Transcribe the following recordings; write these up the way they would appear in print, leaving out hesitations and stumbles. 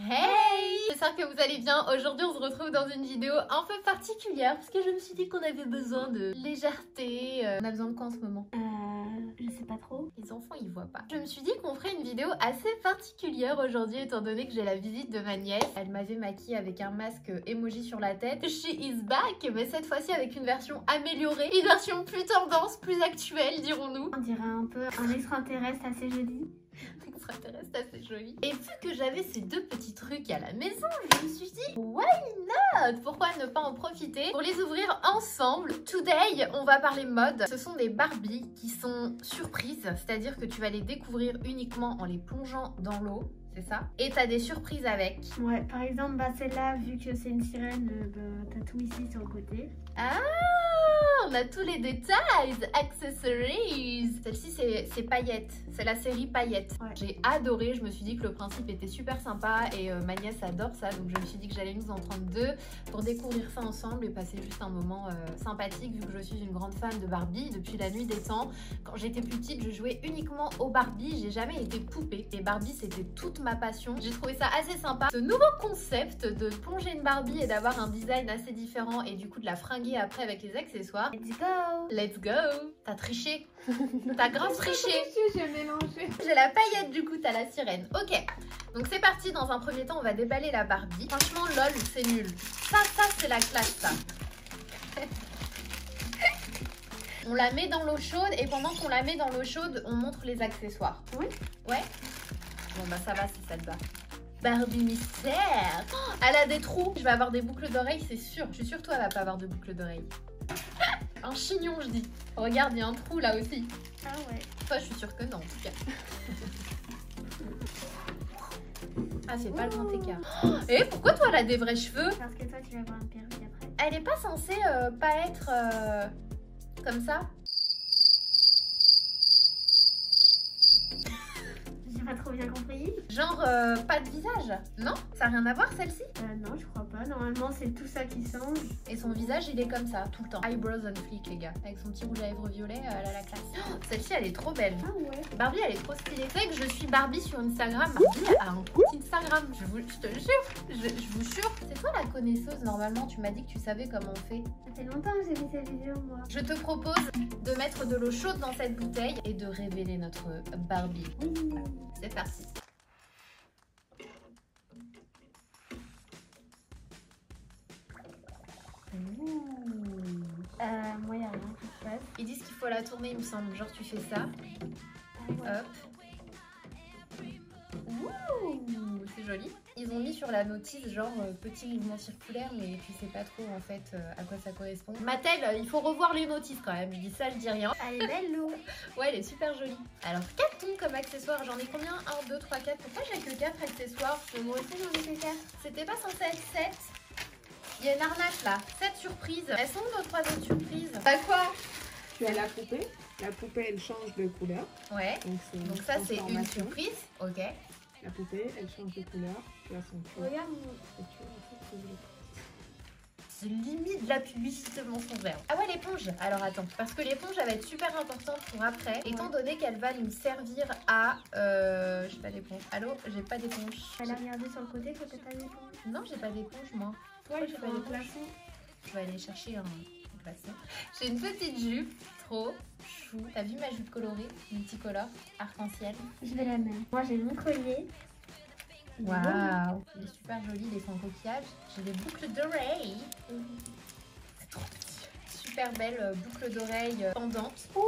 Hey! J'espère que vous allez bien. Aujourd'hui on se retrouve dans une vidéo un peu particulière parce que je me suis dit qu'on avait besoin de légèreté. On a besoin de quoi en ce moment? Je sais pas trop. Les enfants ils voient pas. Je me suis dit qu'on ferait une vidéo assez particulière aujourd'hui étant donné que j'ai la visite de ma nièce. Elle m'avait maquillée avec un masque emoji sur la tête. She is back, mais cette fois-ci avec une version améliorée. Une version plus tendance, plus actuelle dirons-nous. On dirait un peu un extraterrestre assez joli. Extraterrestre assez joli. Et vu que j'avais ces deux petits trucs à la maison, je me suis dit why not? Pourquoi ne pas en profiter pour les ouvrir ensemble? Today, on va parler mode. Ce sont des Barbie qui sont surprises, c'est-à-dire que tu vas les découvrir uniquement en les plongeant dans l'eau. C'est ça. Et t'as des surprises avec. Ouais, par exemple, celle-là, vu que c'est une sirène, t'as tout ici sur le côté. Ah, on a tous les détails, accessories. Celle-ci, c'est paillettes. C'est la série paillettes. Ouais. J'ai adoré. Je me suis dit que le principe était super sympa et ma nièce adore ça. Donc je me suis dit que j'allais nous en prendre deux pour découvrir ça ensemble et passer juste un moment sympathique vu que je suis une grande fan de Barbie depuis la nuit des temps. Quand j'étais plus petite, je jouais uniquement aux Barbie. J'ai jamais été poupée. Et Barbie, c'était toute ma passion. J'ai trouvé ça assez sympa. Ce nouveau concept de plonger une Barbie et d'avoir un design assez différent et du coup de la fringuer après avec les accessoires. Let's go! Let's go! T'as triché. T'as grave triché. J'ai mélangé. J'ai la paillette du coup, t'as la sirène. Ok, donc c'est parti. Dans un premier temps, on va déballer la Barbie. Franchement, lol, c'est nul. Ça c'est la classe, ça. On la met dans l'eau chaude et pendant qu'on la met dans l'eau chaude, on montre les accessoires. Oui. Ouais. Bon bah ça va si ça te va. Barbie mystère. Oh, elle a des trous. Je vais avoir des boucles d'oreilles, c'est sûr. Je suis sûre que toi, elle va pas avoir de boucles d'oreilles. Un chignon, je dis. Regarde, il y a un trou là aussi. Ah ouais. Toi, je suis sûre que non, en tout cas. Ah, c'est pas le grand écart. Oh, et pourquoi toi, elle a des vrais cheveux? Parce que toi, tu vas avoir une perruque après. Elle est pas censée pas être comme ça? J'ai pas trop bien compris. Genre pas de visage? Non? Ça n'a rien à voir celle-ci? Non, je crois pas. Normalement, c'est tout ça qui change. Et son visage, il est comme ça, tout le temps. Eyebrows on fleek, les gars. Avec son petit rouge à lèvres violet, elle a la classe. Oh, celle-ci, elle est trop belle. Ah ouais. Barbie, elle est trop stylée. Tu sais que je suis Barbie sur Instagram. Barbie a un compte Instagram. Je te jure. Je vous jure. C'est toi la connaisseuse. Normalement, tu m'as dit que tu savais comment on fait. Ça fait longtemps que j'ai vu cette vidéo, moi. Je te propose de mettre de l'eau chaude dans cette bouteille et de révéler notre Barbie. Oui. C'est parti. Moi, il n'y a rien qui se passe. Ils disent qu'il faut la tourner, il me semble. Genre, tu fais ça. Ah ouais. Hop. Ouh, c'est joli. Ils ont mis sur la notice genre petit mouvement circulaire, mais tu sais pas trop en fait à quoi ça correspond. Mattel, il faut revoir les notices quand même. Je dis ça, je dis rien. Elle est belle, l'eau. Ouais, elle est super jolie. Alors, 4 tons comme accessoires. J'en ai combien? 1, 2, 3, 4. Pourquoi j'ai que 4 accessoires? Moi aussi, j'en ai fait 4. C'était pas censé être 7? Il y a une arnaque là. 7 surprises. Elles sont où nos 3 autres surprises? Bah quoi? Tu as la poupée. La poupée, elle change de couleur. Ouais. Donc ça, c'est une surprise. Ok. La poupée, elle change de couleur. Tu as son tour. Regarde. Et tu as son tour. C'est limite de la publicité mensongère. Ah ouais, l'éponge. Alors attends, parce que l'éponge, elle va être super importante pour après, étant donné qu'elle va nous servir à... j'ai pas d'éponge. Allô, j'ai pas d'éponge. Elle a regardé sur le côté que t'as pas d'éponge. Non, j'ai pas d'éponge, moi. Toi, Pourquoi il j'ai faut pas un d'éponge? glaçon. Je vais aller chercher un glaçon. J'ai une petite jupe, trop chou. T'as vu ma jupe colorée, multicolore, arc-en-ciel? Je vais la mettre. Moi, j'ai mon collier. Waouh, il est super joli, il est sans coquillage. J'ai des boucles d'oreilles. C'est trop petit. Super belle boucle d'oreille pendante. Ouh,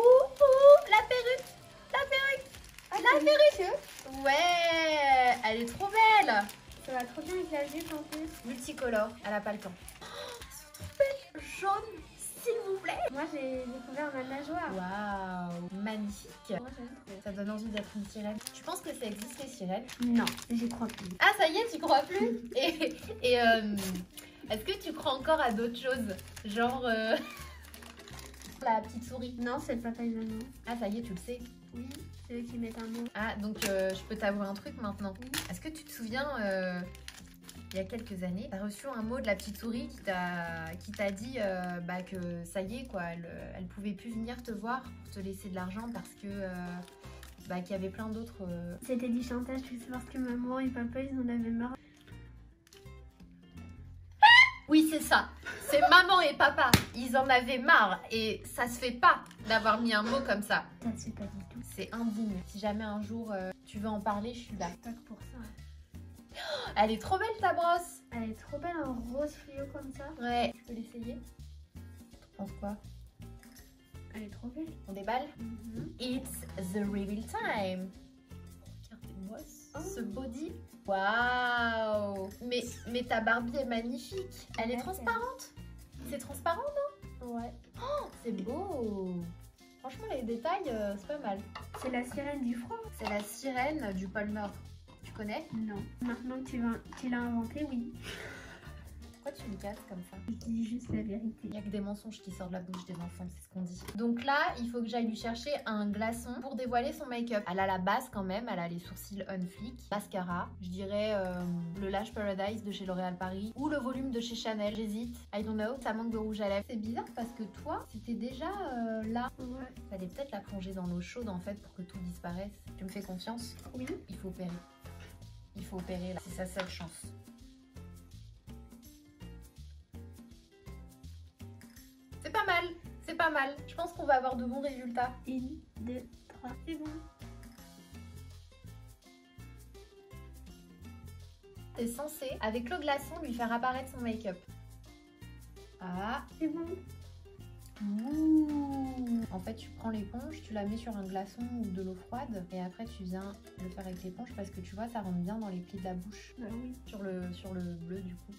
la perruque. La perruque. La perruque. Ouais, elle est trop belle. Ça va trop bien avec la jupe en plus. Multicolore, elle a pas le temps. Oh, elles sont trop belles. Jaune, s'il vous plaît. Moi, j'ai découvert ma nageoire. Waouh, magnifique. Moi, j'aime trop. Ça donne envie d'être une sirène. Tu penses que ça existe les sirènes? Non, j'y crois plus. Ah, ça y est, tu crois plus? Et est-ce que tu crois encore à d'autres choses? Genre la petite souris? Non, c'est le papa et maman. Ah, ça y est, tu le sais. Oui, c'est eux qui mettent un mot. Ah, donc je peux t'avouer un truc maintenant. Oui. Est-ce que tu te souviens, il y a quelques années, tu as reçu un mot de la petite souris qui t'a dit que ça y est, quoi, elle pouvait plus venir te voir pour te laisser de l'argent parce que qu'il y avait plein d'autres... C'était du chantage, tu sais, parce que maman et papa, ils en avaient marre. Oui, c'est ça. C'est maman et papa. Ils en avaient marre. Et ça se fait pas d'avoir mis un mot comme ça. Ça se fait pas du tout. C'est indigne. Si jamais un jour tu veux en parler, je suis là. Pas que pour ça. Elle est trop belle ta brosse. Elle est trop belle en rose fluo comme ça. Ouais. Tu peux l'essayer? Tu penses quoi? Elle est trop belle. On déballe? It's the reveal time. Regardez-moi ce body. Waouh! Mais ta Barbie est magnifique. Elle est transparente. C'est transparent, non? Ouais. Oh, c'est beau. Franchement, les détails, c'est pas mal. C'est la sirène du froid. C'est la sirène du pôle Nord. Tu connais? Non. Maintenant que tu l'as inventé, oui. Pourquoi tu me casses comme ça? Je dis juste la vérité. Il n'y a que des mensonges qui sortent de la bouche des enfants, c'est ce qu'on dit. Donc là, il faut que j'aille lui chercher un glaçon pour dévoiler son make-up. Elle a la base quand même, elle a les sourcils on flic. Mascara, je dirais le Lash Paradise de chez L'Oréal Paris ou le volume de chez Chanel. J'hésite, I don't know, ça manque de rouge à lèvres. C'est bizarre parce que toi, c'était déjà là. Ouais. Fallait peut-être la plonger dans l'eau chaude en fait pour que tout disparaisse. Tu me fais confiance? Oui. Il faut opérer. Il faut opérer là, c'est sa seule chance. C'est pas mal, c'est pas mal. Je pense qu'on va avoir de bons résultats. 1, 2, 3, c'est bon. T'es censé, avec le glaçon, lui faire apparaître son make-up. Ah, C'est bon. ouh. En fait, tu prends l'éponge, tu la mets sur un glaçon ou de l'eau froide et après tu viens le faire avec l'éponge parce que tu vois, ça rentre bien dans les plis de la bouche. Bah oui. Sur le bleu du coup.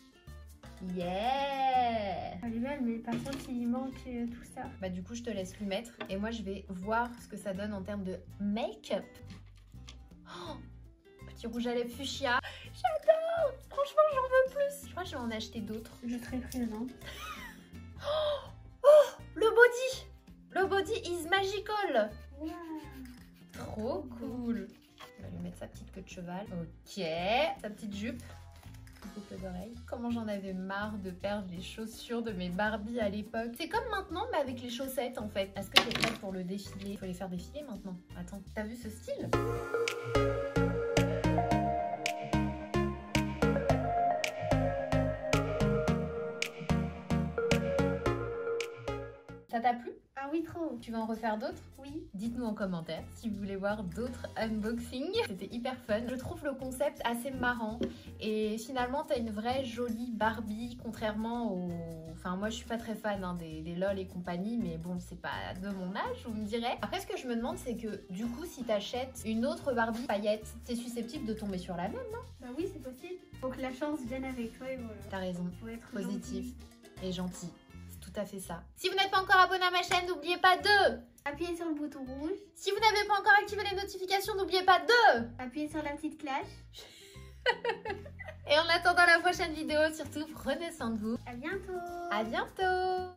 Yeah! Elle est belle, mais par contre, il manque tout ça. Bah du coup, je te laisse lui mettre et moi, je vais voir ce que ça donne en termes de make-up. Oh, petit rouge à lèvres fuchsia. J'adore! Franchement, j'en veux plus. Je crois que je vais en acheter d'autres. Je serai présente. Oh, le body! Le body is magical! Wow. Trop cool! On va lui mettre sa petite queue de cheval. Ok. Sa petite jupe. Boucle d'oreille. Comment j'en avais marre de perdre les chaussures de mes Barbie à l'époque. C'est comme maintenant, mais avec les chaussettes en fait. Est-ce que t'es prête pour le défilé? Il faut les faire défiler maintenant. Attends, t'as vu ce style? Ça t'a plu? Ah oui, trop. Tu vas en refaire d'autres? Oui. Dites-nous en commentaire si vous voulez voir d'autres unboxings. C'était hyper fun. Je trouve le concept assez marrant. Et finalement, t'as une vraie jolie Barbie, contrairement au... Enfin, moi, je suis pas très fan hein, des LOL et compagnie, mais bon, c'est pas de mon âge, vous me direz. Après, ce que je me demande, c'est que du coup, si t'achètes une autre Barbie paillette, t'es susceptible de tomber sur la même, non? Bah oui, c'est possible. Faut que la chance vienne avec toi et voilà. T'as raison. Faut être Positif gentil. et gentil. C'est tout à fait ça. Si vous n'êtes pas encore abonné à ma chaîne, n'oubliez pas de... Appuyez sur le bouton rouge. Si vous n'avez pas encore activé les notifications, n'oubliez pas de... Appuyez sur la petite cloche. Et en attendant la prochaine vidéo, surtout, prenez soin de vous. À bientôt. À bientôt.